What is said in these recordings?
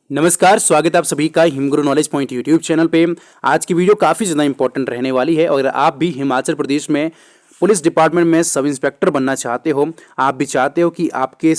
नमस्कार, स्वागत है आप सभी का हिमगुरु नॉलेज पॉइंट यूट्यूब चैनल पे। आज की वीडियो काफ़ी ज़्यादा इंपॉर्टेंट रहने वाली है। और आप भी हिमाचल प्रदेश में पुलिस डिपार्टमेंट में सब इंस्पेक्टर बनना चाहते हो, आप भी चाहते हो कि आपके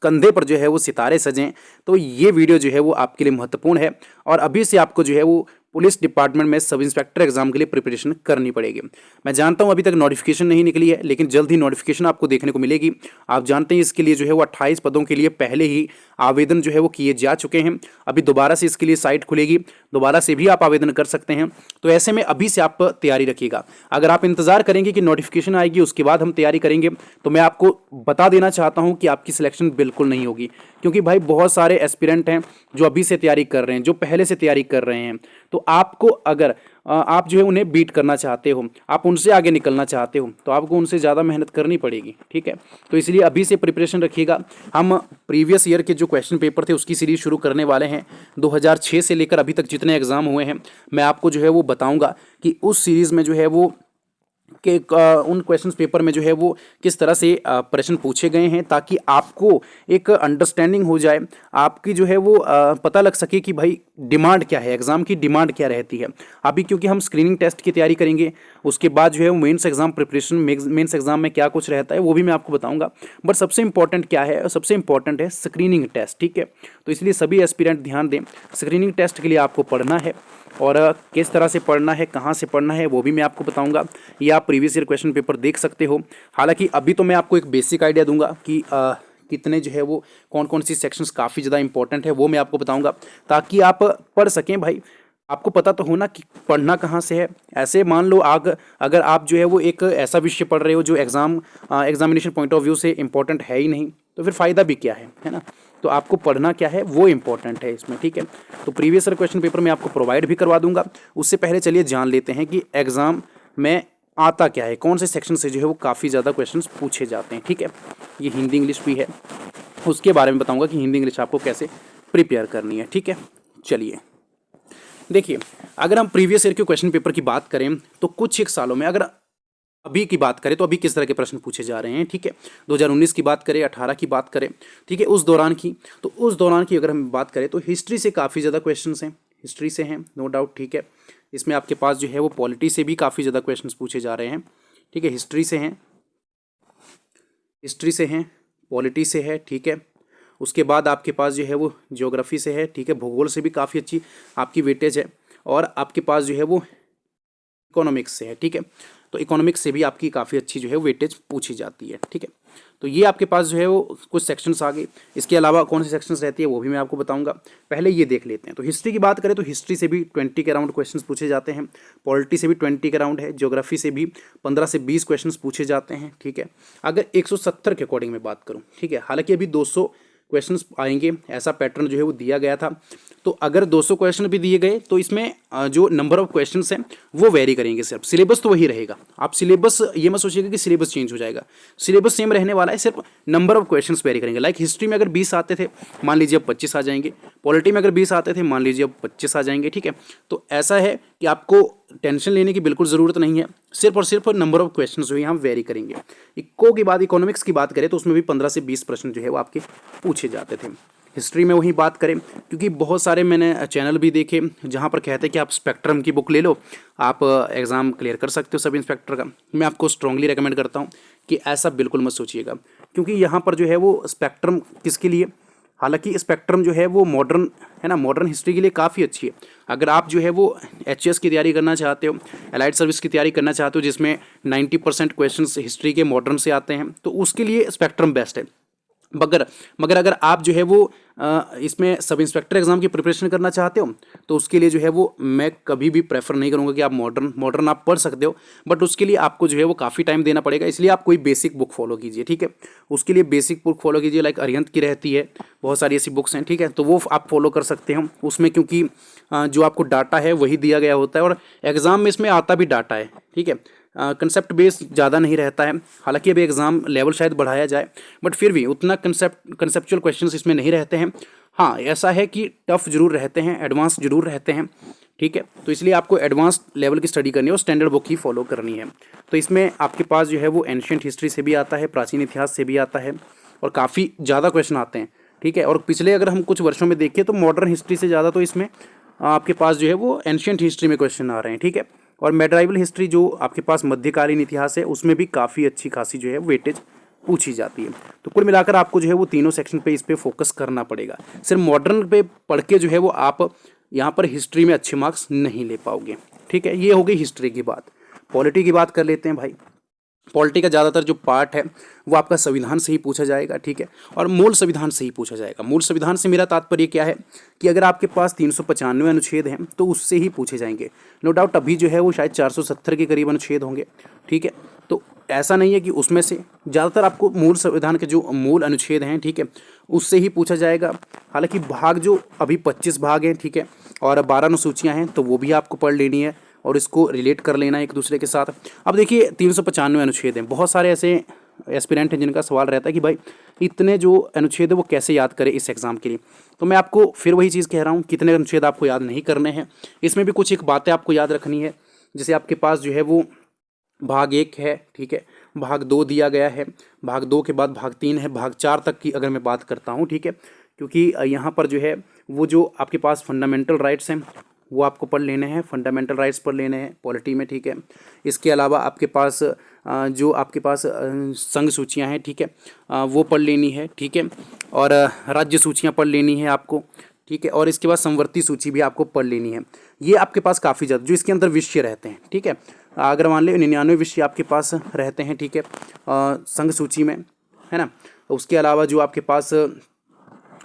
कंधे पर जो है वो सितारे सजें, तो ये वीडियो जो है वो आपके लिए महत्वपूर्ण है। और अभी से आपको जो है वो पुलिस डिपार्टमेंट में सब इंस्पेक्टर एग्जाम के लिए प्रिपरेशन करनी पड़ेगी। मैं जानता हूं अभी तक नोटिफिकेशन नहीं निकली है, लेकिन जल्द ही नोटिफिकेशन आपको देखने को मिलेगी। आप जानते हैं इसके लिए जो है वो 28 पदों के लिए पहले ही आवेदन जो है वो किए जा चुके हैं। अभी दोबारा से इसके लिए साइट खुलेगी, दोबारा से भी आप आवेदन कर सकते हैं। तो ऐसे में अभी से आप तैयारी रखिएगा। अगर आप इंतजार करेंगे कि नोटिफिकेशन आएगी उसके बाद हम तैयारी करेंगे, तो मैं आपको बता देना चाहता हूं कि आपकी सिलेक्शन बिल्कुल नहीं होगी। क्योंकि भाई बहुत सारे एस्पिरेंट हैं जो अभी से तैयारी कर रहे हैं, जो पहले से तैयारी कर रहे हैं। तो आपको अगर आप जो है उन्हें बीट करना चाहते हो, आप उनसे आगे निकलना चाहते हो, तो आपको उनसे ज़्यादा मेहनत करनी पड़ेगी। ठीक है, तो इसलिए अभी से प्रिपरेशन रखिएगा। हम प्रीवियस ईयर के जो क्वेश्चन पेपर थे उसकी सीरीज शुरू करने वाले हैं। 2006 से लेकर अभी तक जितने एग्जाम हुए हैं मैं आपको जो है वो बताऊंगा कि उस सीरीज़ में जो है वो कि उन क्वेश्चन पेपर में जो है वो किस तरह से प्रश्न पूछे गए हैं, ताकि आपको एक अंडरस्टैंडिंग हो जाए, आपकी जो है वो पता लग सके कि भाई डिमांड क्या है, एग्ज़ाम की डिमांड क्या रहती है। अभी क्योंकि हम स्क्रीनिंग टेस्ट की तैयारी करेंगे, उसके बाद जो है mains exam preparation, mains exam में क्या कुछ रहता है वो भी मैं आपको बताऊंगा। बट सबसे इंपॉर्टेंट क्या है, सबसे इंपॉर्टेंट है स्क्रीनिंग टेस्ट। ठीक है, तो इसलिए सभी एस्पिरेंट ध्यान दें, स्क्रीनिंग टेस्ट के लिए आपको पढ़ना है। और किस तरह से पढ़ना है, कहाँ से पढ़ना है, वो भी मैं आपको बताऊंगा। ये आप प्रीवियस ईयर क्वेश्चन पेपर देख सकते हो। हालांकि अभी तो मैं आपको एक बेसिक आइडिया दूंगा कि कितने जो है वो कौन कौन सी सेक्शंस काफ़ी ज़्यादा इंपॉर्टेंट है, वो मैं आपको बताऊंगा, ताकि आप पढ़ सकें। भाई आपको पता तो होना कि पढ़ना कहाँ से है। ऐसे मान लो अगर आप जो है वो एक ऐसा विषय पढ़ रहे हो जो एग्जामिनेशन पॉइंट ऑफ व्यू से इंपॉर्टेंट है ही नहीं, तो फिर फ़ायदा भी क्या है ना। तो आपको पढ़ना क्या है वो इंपॉर्टेंट है इसमें। ठीक है, तो प्रीवियस ईयर क्वेश्चन पेपर मैं आपको प्रोवाइड भी करवा दूंगा। उससे पहले चलिए जान लेते हैं कि एग्ज़ाम में आता क्या है, कौन से सेक्शन से जो है वो काफ़ी ज़्यादा क्वेश्चंस पूछे जाते हैं। ठीक है, ये हिंदी इंग्लिश भी है, उसके बारे में बताऊंगा कि हिंदी इंग्लिश आपको कैसे प्रिपेयर करनी है। ठीक है, चलिए देखिए, अगर हम प्रीवियस ईयर के क्वेश्चन पेपर की बात करें तो कुछ एक सालों में, अगर अभी की बात करें तो अभी किस तरह के प्रश्न पूछे जा रहे हैं। ठीक है, 2019 की बात करें, 18 की बात करें, ठीक है, उस दौरान की अगर हम बात करें तो हिस्ट्री से काफ़ी ज़्यादा क्वेश्चंस हैं, हिस्ट्री से हैं नो डाउट। ठीक है, इसमें आपके पास जो है वो पॉलिटी से भी काफ़ी ज़्यादा क्वेश्चंस पूछे जा रहे हैं। ठीक है, हिस्ट्री से हैं, पॉलिटी से है। ठीक है, उसके बाद आपके पास जो है वो ज्योग्राफी से है। ठीक है, भूगोल से भी काफ़ी अच्छी आपकी वेटेज है। और आपके पास जो है वो इकोनॉमिक्स से है। ठीक है, तो इकोनॉमिक्स से भी आपकी काफ़ी अच्छी जो है वेटेज पूछी जाती है। ठीक है, तो ये आपके पास जो है वो कुछ सेक्शंस आ गए। इसके अलावा कौन सी सेक्शंस रहती है वो भी मैं आपको बताऊंगा। पहले ये देख लेते हैं। तो हिस्ट्री की बात करें तो हिस्ट्री से भी 20 के अराउंड क्वेश्चंस पूछे जाते हैं, पॉलिटी से भी 20 के अराउंड है, ज्योग्राफी से भी 15 से 20 क्वेश्चंस पूछे जाते हैं। ठीक है, अगर 170 के अकॉर्डिंग मैं बात करूँ, ठीक है, हालांकि अभी 200 क्वेश्चंस आएंगे, ऐसा पैटर्न जो है वो दिया गया था। तो अगर 200 क्वेश्चन भी दिए गए तो इसमें जो नंबर ऑफ क्वेश्चंस हैं वो वेरी करेंगे। सिर्फ सिलेबस तो वही रहेगा। आप सिलेबस ये मत सोचिएगा कि सिलेबस चेंज हो जाएगा, सिलेबस सेम रहने वाला है, सिर्फ नंबर ऑफ क्वेश्चंस वेरी करेंगे। लाइक हिस्ट्री में अगर 20 आते थे, मान लीजिए अब 25 आ जाएंगे। पॉलिटी में अगर 20 आते थे, मान लीजिए अब 25 आ जाएंगे। ठीक है, तो ऐसा है कि आपको टेंशन लेने की बिल्कुल ज़रूरत नहीं है, सिर्फ और सिर्फ नंबर ऑफ क्वेश्चंस जो है हम वेरी करेंगे। इको की बात, इकोनॉमिक्स की बात करें तो उसमें भी 15 से 20 प्रश्न जो है वो आपके पूछे जाते थे। हिस्ट्री में वही बात करें, क्योंकि बहुत सारे मैंने चैनल भी देखे जहाँ पर कहते हैं कि आप स्पेक्ट्रम की बुक ले लो, आप एग्ज़ाम क्लियर कर सकते हो सब इंस्पेक्टर का। मैं आपको स्ट्रांगली रेकमेंड करता हूँ कि ऐसा बिल्कुल मत सोचिएगा, क्योंकि यहाँ पर जो है वो स्पेक्ट्रम किसके लिए, हालांकि स्पेक्ट्रम जो है वो मॉडर्न है ना, मॉडर्न हिस्ट्री के लिए काफ़ी अच्छी है। अगर आप जो है वो एचएस की तैयारी करना चाहते हो, एलाइड सर्विस की तैयारी करना चाहते हो, जिसमें 90% क्वेश्चंस हिस्ट्री के मॉडर्न से आते हैं, तो उसके लिए स्पेक्ट्रम बेस्ट है। मगर अगर आप जो है वो इसमें सब इंस्पेक्टर एग्जाम की प्रिपरेशन करना चाहते हो, तो उसके लिए जो है वो मैं कभी भी प्रेफर नहीं करूँगा कि आप मॉडर्न आप पढ़ सकते हो, बट उसके लिए आपको जो है वो काफ़ी टाइम देना पड़ेगा। इसलिए आप कोई बेसिक बुक फॉलो कीजिए। ठीक है, उसके लिए बेसिक बुक फॉलो कीजिए, लाइक अरिहंत की रहती है, बहुत सारी ऐसी बुक्स हैं। ठीक है, तो वो आप फॉलो कर सकते हो उसमें, क्योंकि जो आपको डाटा है वही दिया गया होता है और एग्ज़ाम में इसमें आता भी डाटा है। ठीक है, कंसेप्ट बेस ज़्यादा नहीं रहता है। हालांकि अभी एग्ज़ाम लेवल शायद बढ़ाया जाए, बट फिर भी उतना कंसेप्चुअल क्वेश्चंस इसमें नहीं रहते हैं। हाँ, ऐसा है कि टफ जरूर रहते हैं, एडवांस जरूर रहते हैं। ठीक है, तो इसलिए आपको एडवांस लेवल की स्टडी करनी है और स्टैंडर्ड बुक ही फॉलो करनी है। तो इसमें आपके पास जो है वो एंशियंट हिस्ट्री से भी आता है, प्राचीन इतिहास से भी आता है, और काफ़ी ज़्यादा क्वेश्चन आते हैं। ठीक है। और पिछले अगर हम कुछ वर्षों में देखें तो मॉडर्न हिस्ट्री से ज़्यादा तो इसमें आपके पास जो है वो एंशियंट हिस्ट्री में क्वेश्चन आ रहे हैं, ठीक है। और मेडाइवल हिस्ट्री जो आपके पास मध्यकालीन इतिहास है उसमें भी काफ़ी अच्छी खासी जो है वेटेज पूछी जाती है। तो कुल मिलाकर आपको जो है वो तीनों सेक्शन पे इस पे फोकस करना पड़ेगा। सिर्फ मॉडर्न पे पढ़ के जो है वो आप यहाँ पर हिस्ट्री में अच्छे मार्क्स नहीं ले पाओगे, ठीक है। ये हो गई हिस्ट्री की बात। पॉलिटी की बात कर लेते हैं भाई। पॉलिटी का ज़्यादातर जो पार्ट है वो आपका संविधान से ही पूछा जाएगा, ठीक है। और मूल संविधान से ही पूछा जाएगा। मूल संविधान से मेरा तात्पर्य क्या है कि अगर आपके पास 395 अनुच्छेद हैं तो उससे ही पूछे जाएंगे। नो डाउट अभी जो है वो शायद 470 के करीब अनुच्छेद होंगे, ठीक है। तो ऐसा नहीं है कि उसमें से ज़्यादातर आपको मूल संविधान के जो मूल अनुच्छेद हैं, ठीक है, उससे ही पूछा जाएगा। हालांकि भाग जो अभी 25 भाग हैं, ठीक है, और 12 अनुसूचियाँ हैं तो वो भी आपको पढ़ लेनी है और इसको रिलेट कर लेना है एक दूसरे के साथ। अब देखिए 395 अनुच्छेद हैं। बहुत सारे ऐसे एस्पिरेंट हैं जिनका सवाल रहता है कि भाई इतने जो अनुच्छेद है वो कैसे याद करें इस एग्ज़ाम के लिए। तो मैं आपको फिर वही चीज़ कह रहा हूँ, कितने अनुच्छेद आपको याद नहीं करने हैं। इसमें भी कुछ एक बातें आपको याद रखनी है। जैसे आपके पास जो है वो भाग 1 है, ठीक है, भाग 2 दिया गया है, भाग 2 के बाद भाग 3 है, भाग 4 तक की अगर मैं बात करता हूँ, ठीक है। क्योंकि यहाँ पर जो है वो जो आपके पास फंडामेंटल राइट्स हैं वो आपको पढ़ लेने हैं, फंडामेंटल राइट्स पढ़ लेने हैं पॉलिटी में, ठीक है। इसके अलावा आपके पास जो आपके पास संघ सूचियाँ हैं, ठीक है, वो पढ़ लेनी है, ठीक है। और राज्य सूचियाँ पढ़ लेनी है आपको, ठीक है। और इसके बाद संवर्ती सूची भी आपको पढ़ लेनी है। ये आपके पास काफ़ी ज़्यादा जो इसके अंदर विषय रहते हैं, ठीक है। अगर मान लो 99 विषय आपके पास रहते हैं, ठीक है, संघ सूची में, है ना। उसके अलावा जो आपके पास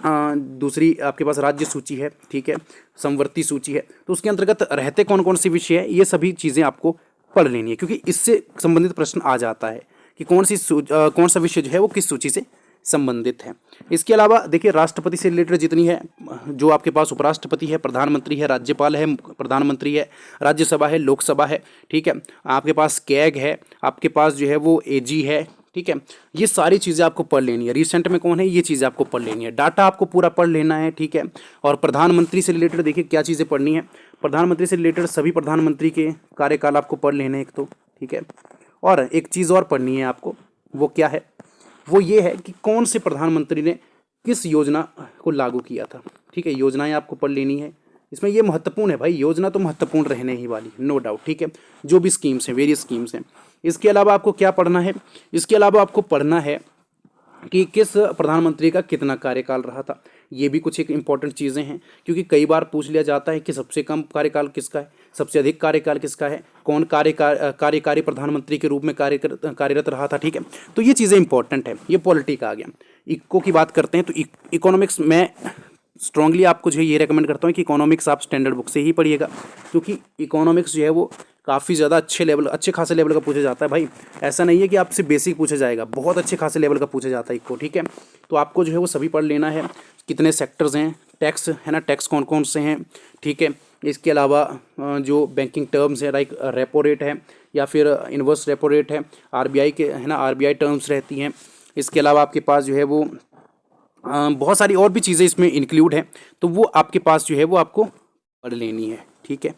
दूसरी आपके पास राज्य सूची है, ठीक है, संवर्ती सूची है, तो उसके अंतर्गत रहते कौन कौन से विषय है ये सभी चीज़ें आपको पढ़ लेनी है। क्योंकि इससे संबंधित प्रश्न आ जाता है कि कौन सा विषय जो है वो किस सूची से संबंधित है। इसके अलावा देखिए राष्ट्रपति से रिलेटेड जितनी है, जो आपके पास उपराष्ट्रपति है, प्रधानमंत्री है, राज्यपाल है, प्रधानमंत्री है, राज्यसभा है, लोकसभा है, ठीक है, आपके पास कैग है, आपके पास जो है वो एजी है, ठीक है। ये सारी चीज़ें आपको पढ़ लेनी है। रिसेंट में कौन है ये चीज़ें आपको पढ़ लेनी है। डाटा आपको पूरा पढ़ लेना है, ठीक है। और प्रधानमंत्री से रिलेटेड देखिए क्या चीज़ें पढ़नी है। प्रधानमंत्री से रिलेटेड सभी प्रधानमंत्री के कार्यकाल आपको पढ़ लेने हैं एक तो, ठीक है। और एक चीज़ और पढ़नी है आपको, वो क्या है, वो ये है कि कौन से प्रधानमंत्री ने किस योजना को लागू किया था, ठीक है। योजनाएं आपको पढ़ लेनी है। इसमें ये महत्वपूर्ण है भाई, योजना तो महत्वपूर्ण रहने ही वाली, नो डाउट, ठीक है। जो भी स्कीम्स हैं, वेरियस स्कीम्स हैं। इसके अलावा आपको क्या पढ़ना है, इसके अलावा आपको पढ़ना है कि किस प्रधानमंत्री का कितना कार्यकाल रहा था। ये भी कुछ एक इंपॉर्टेंट चीज़ें हैं, क्योंकि कई बार पूछ लिया जाता है कि सबसे कम कार्यकाल किसका है, सबसे अधिक कार्यकाल किसका है, कौन कार्यकारी प्रधानमंत्री के रूप में कार्यरत रहा था, ठीक है। तो ये चीज़ें इंपॉर्टेंट है। ये पॉलिटी का आ गया। इको की बात करते हैं तो इकोनॉमिक्स में स्ट्रांगली आपको जो है ये रेकमेंड करता हूँ कि इकोनॉमिक्स आप स्टैंडर्ड बुक से ही पढ़िएगा, क्योंकि इकोनॉमिक्स जो है वो काफ़ी ज़्यादा अच्छे खासे लेवल का पूछा जाता है भाई। ऐसा नहीं है कि आपसे बेसिक पूछा जाएगा, बहुत अच्छे खासे लेवल का पूछा जाता है इको, ठीक है। तो आपको जो है वो सभी पढ़ लेना है। कितने सेक्टर्स हैं, टैक्स है ना, टैक्स कौन कौन से हैं, ठीक है। इसके अलावा जो बैंकिंग टर्म्स है लाइक रेपो रेट है या फिर इनवर्स रेपो रेट है, आरबीआई के है ना, आरबीआई टर्म्स रहती हैं। इसके अलावा आपके पास जो है वो बहुत सारी और भी चीज़ें इसमें इंक्लूड हैं, तो वो आपके पास जो है वो आपको पढ़ लेनी है, ठीक है।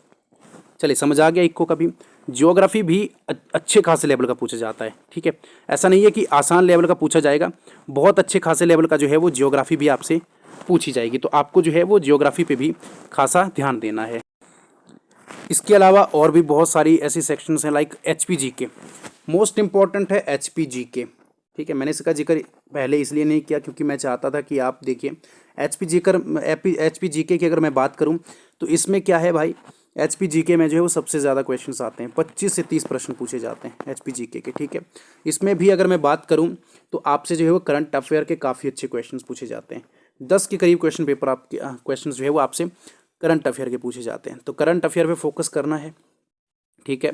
चलिए समझ आ गया इको का भी। ज्योग्राफी भी अच्छे खासे लेवल का पूछा जाता है, ठीक है। ऐसा नहीं है कि आसान लेवल का पूछा जाएगा, बहुत अच्छे खासे लेवल का जो है वो ज्योग्राफी भी आपसे पूछी जाएगी। तो आपको जो है वो ज्योग्राफी पे भी खासा ध्यान देना है। इसके अलावा और भी बहुत सारी ऐसी सेक्शंस हैं लाइक एचपीजीके। मोस्ट इंपॉर्टेंट है एचपीजीके, ठीक है। मैंने इसका जिक्र पहले इसलिए नहीं किया क्योंकि मैं चाहता था कि आप देखिए एचपीजीके की अगर मैं बात करूं तो इसमें क्या है भाई, एचपीजीके में जो है वो सबसे ज़्यादा क्वेश्चंस आते हैं, 25 से 30 प्रश्न पूछे जाते हैं एचपीजीके के, ठीक है। इसमें भी अगर मैं बात करूं तो आपसे जो है वो करंट अफेयर के काफ़ी अच्छे क्वेश्चंस पूछे जाते हैं। 10 के करीब क्वेश्चन पेपर आपके क्वेश्चन जो है वो आपसे करंट अफेयर के पूछे जाते हैं। तो करंट अफेयर पे फोकस करना है, ठीक है।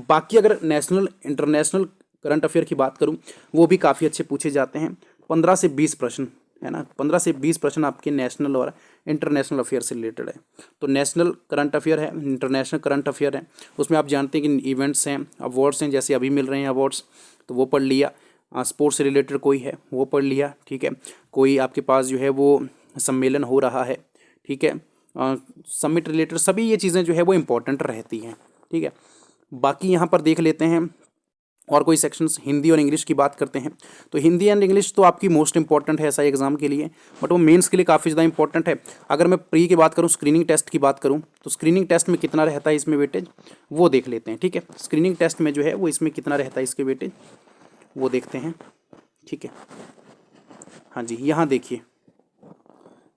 बाकी अगर नेशनल इंटरनेशनल करंट अफेयर की बात करूं वो भी काफ़ी अच्छे पूछे जाते हैं। 15 से 20 प्रश्न है ना, 15 से 20 प्रश्न आपके नेशनल और इंटरनेशनल अफेयर से रिलेटेड है। तो नेशनल करंट अफेयर है, इंटरनेशनल करंट अफेयर है, उसमें आप जानते हैं कि इवेंट्स हैं, अवार्ड्स हैं, जैसे अभी मिल रहे हैं अवार्ड्स, तो वो पढ़ लिया। स्पोर्ट्स से रिलेटेड कोई है वो पढ़ लिया, ठीक है। कोई आपके पास जो है वो सम्मेलन हो रहा है, ठीक है, समिट रिलेटेड, सभी ये चीज़ें जो है वो इम्पोर्टेंट रहती हैं, ठीक है। बाकी यहाँ पर देख लेते हैं और कोई सेक्शंस हिंदी और इंग्लिश की बात करते हैं तो हिंदी एंड इंग्लिश तो आपकी मोस्ट इंपॉर्टेंट है एसआई एग्जाम के लिए, बट वो मेंस के लिए काफ़ी ज़्यादा इंपॉर्टेंट है। अगर मैं प्री की बात करूँ, स्क्रीनिंग टेस्ट की बात करूँ, तो स्क्रीनिंग टेस्ट में कितना रहता है इसमें वेटेज वो देख लेते हैं। ठीक है, स्क्रीनिंग टेस्ट में जो है वो इसमें कितना रहता है इसके वेटेज वो देखते हैं। ठीक है, हाँ जी, यहाँ देखिए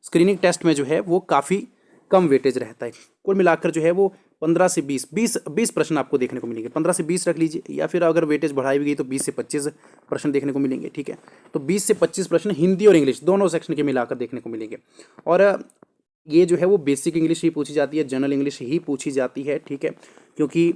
स्क्रीनिंग टेस्ट में जो है वो काफ़ी कम वेटेज रहता है। कुल मिलाकर जो है वो 15 से 20 प्रश्न आपको देखने को मिलेंगे। 15 से 20 रख लीजिए, या फिर अगर वेटेज बढ़ाई गई तो 20 से 25 प्रश्न देखने को मिलेंगे। ठीक है, तो 20 से 25 प्रश्न हिंदी और इंग्लिश दोनों सेक्शन के मिलाकर देखने को मिलेंगे। और ये जो है वो बेसिक इंग्लिश ही पूछी जाती है, जनरल इंग्लिश ही पूछी जाती है। ठीक है, क्योंकि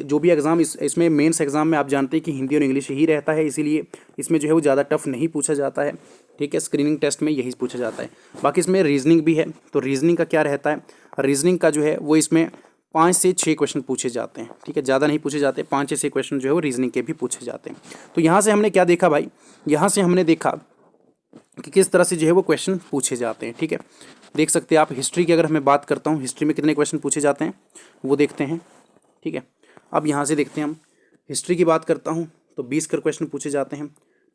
जो भी एग्ज़ाम इसमें मेंस एग्ज़ाम में आप जानते हैं कि हिंदी और इंग्लिश ही रहता है, इसीलिए इसमें जो है वो ज़्यादा टफ नहीं पूछा जाता है। ठीक है, स्क्रीनिंग टेस्ट में यही पूछा जाता है। बाकी इसमें रीजनिंग भी है, तो रीजनिंग का क्या रहता है, रीजनिंग का जो है वो इसमें 5 से 6 क्वेश्चन पूछे जाते हैं। ठीक है, ज़्यादा नहीं पूछे जाते, 5 से 6 क्वेश्चन जो है वो रीजनिंग के भी पूछे जाते हैं। तो यहाँ से हमने क्या देखा भाई, यहाँ से हमने देखा कि किस तरह से जो है वो क्वेश्चन पूछे जाते हैं। ठीक है, देख सकते हैं आप हिस्ट्री की अगर मैं बात करता हूँ, हिस्ट्री में कितने क्वेश्चन पूछे जाते हैं वो देखते हैं। ठीक है, अब यहाँ से देखते हैं हम हिस्ट्री की बात करता हूँ तो 20 कर क्वेश्चन पूछे जाते हैं।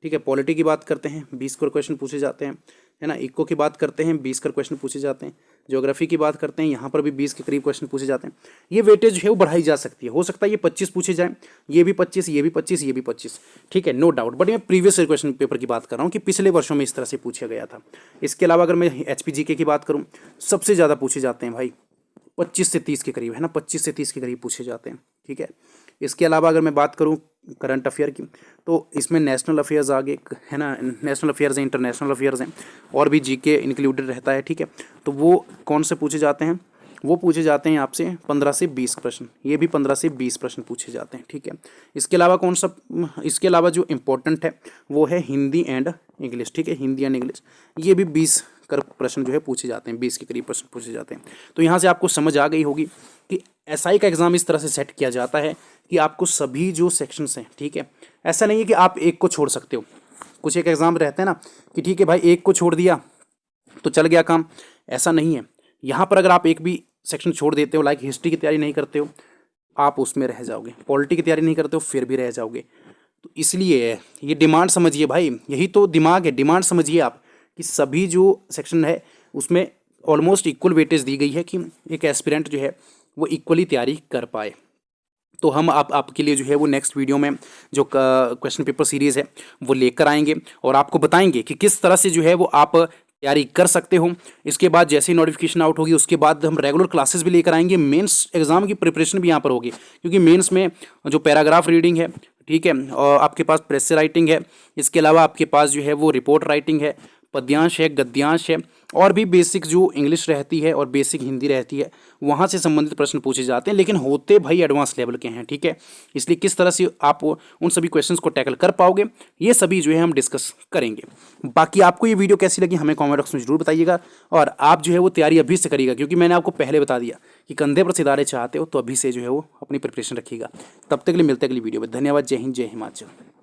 ठीक है, पॉलिटी की बात करते हैं 20 कर क्वेश्चन पूछे जाते हैं, है ना। इको की बात करते हैं 20 कर क्वेश्चन पूछे जाते हैं। ज्योग्राफी की बात करते हैं, यहाँ पर भी 20 के करीब क्वेश्चन पूछे जाते हैं। ये वेटेज है वो बढ़ाई जा सकती है, हो सकता है ये 25 पूछे जाए, ये भी 25, ये भी 25, ये भी 25। ठीक है, नो डाउट, बट मैं प्रीवियस क्वेश्चन पेपर की बात कर रहा हूँ कि पिछले वर्षों में इस तरह से पूछा गया था। इसके अलावा अगर मैं HPGK की बात करूँ, सबसे ज़्यादा पूछे जाते हैं भाई 25 से 30 के करीब, है ना, 25 से 30 के करीब पूछे जाते हैं। ठीक है, इसके अलावा अगर मैं बात करूं करंट अफेयर की, तो इसमें नेशनल अफेयर्स आगे, है ना, नेशनल अफेयर्स हैं, इंटरनेशनल अफेयर्स हैं, और भी GK इंक्लूडेड रहता है। ठीक है, तो वो कौन से पूछे जाते हैं, वो पूछे जाते हैं आपसे 15 से 20 प्रश्न, ये भी 15 से 20 प्रश्न पूछे जाते हैं। ठीक है, इसके अलावा कौन सा, इसके अलावा जो इम्पोर्टेंट है वो है हिंदी एंड इंग्लिश। ठीक है, हिंदी एंड इंग्लिश ये भी 20 कर प्रश्न जो है पूछे जाते हैं, 20 के करीब प्रश्न पूछे जाते हैं। तो यहाँ से आपको समझ आ गई होगी कि SI का एग्ज़ाम इस तरह से सेट किया जाता है कि आपको सभी जो सेक्शंस हैं, ठीक है, ऐसा नहीं है कि आप एक को छोड़ सकते हो। कुछ एक एग्ज़ाम रहते हैं ना कि ठीक है भाई एक को छोड़ दिया तो चल गया काम, ऐसा नहीं है। यहाँ पर अगर आप एक भी सेक्शन छोड़ देते हो, लाइक हिस्ट्री की तैयारी नहीं करते हो, आप उसमें रह जाओगे, पॉलिटी की तैयारी नहीं करते हो फिर भी रह जाओगे। तो इसलिए ये डिमांड समझिए भाई, यही तो दिमाग है, डिमांड समझिए आप कि सभी जो सेक्शन है उसमें ऑलमोस्ट इक्वल वेटेज दी गई है कि एक एस्पिरेंट जो है वो इक्वली तैयारी कर पाए। तो हम आपके लिए जो है वो नेक्स्ट वीडियो में जो क्वेश्चन पेपर सीरीज़ है वो लेकर आएंगे और आपको बताएंगे कि किस तरह से जो है वो आप तैयारी कर सकते हो। इसके बाद जैसे ही नोटिफिकेशन आउट होगी उसके बाद हम रेगुलर क्लासेस भी लेकर आएंगे, मेंस एग्जाम की प्रिपरेशन भी यहाँ पर होगी, क्योंकि मेंस में जो पैराग्राफ रीडिंग है, ठीक है, और आपके पास प्रेस राइटिंग है, इसके अलावा आपके पास जो है वो रिपोर्ट राइटिंग है, पद्यांश है, गद्यांश है, और भी बेसिक जो इंग्लिश रहती है और बेसिक हिंदी रहती है वहाँ से संबंधित प्रश्न पूछे जाते हैं, लेकिन होते भाई एडवांस लेवल के हैं। ठीक है, इसलिए किस तरह से आप उन सभी क्वेश्चंस को टैकल कर पाओगे ये सभी जो है हम डिस्कस करेंगे। बाकी आपको ये वीडियो कैसी लगी हमें कमेंट बॉक्स में जरूर बताइएगा, और आप जो है वो तैयारी अभी से करिएगा, क्योंकि मैंने आपको पहले बता दिया कि कंधे पर सितारे चाहते हो तो अभी से जो है वो अपनी प्रिपरेशन रखिएगा। तब तक के लिए मिलते अगली वीडियो में। धन्यवाद। जय हिंद, जय हिमाचल।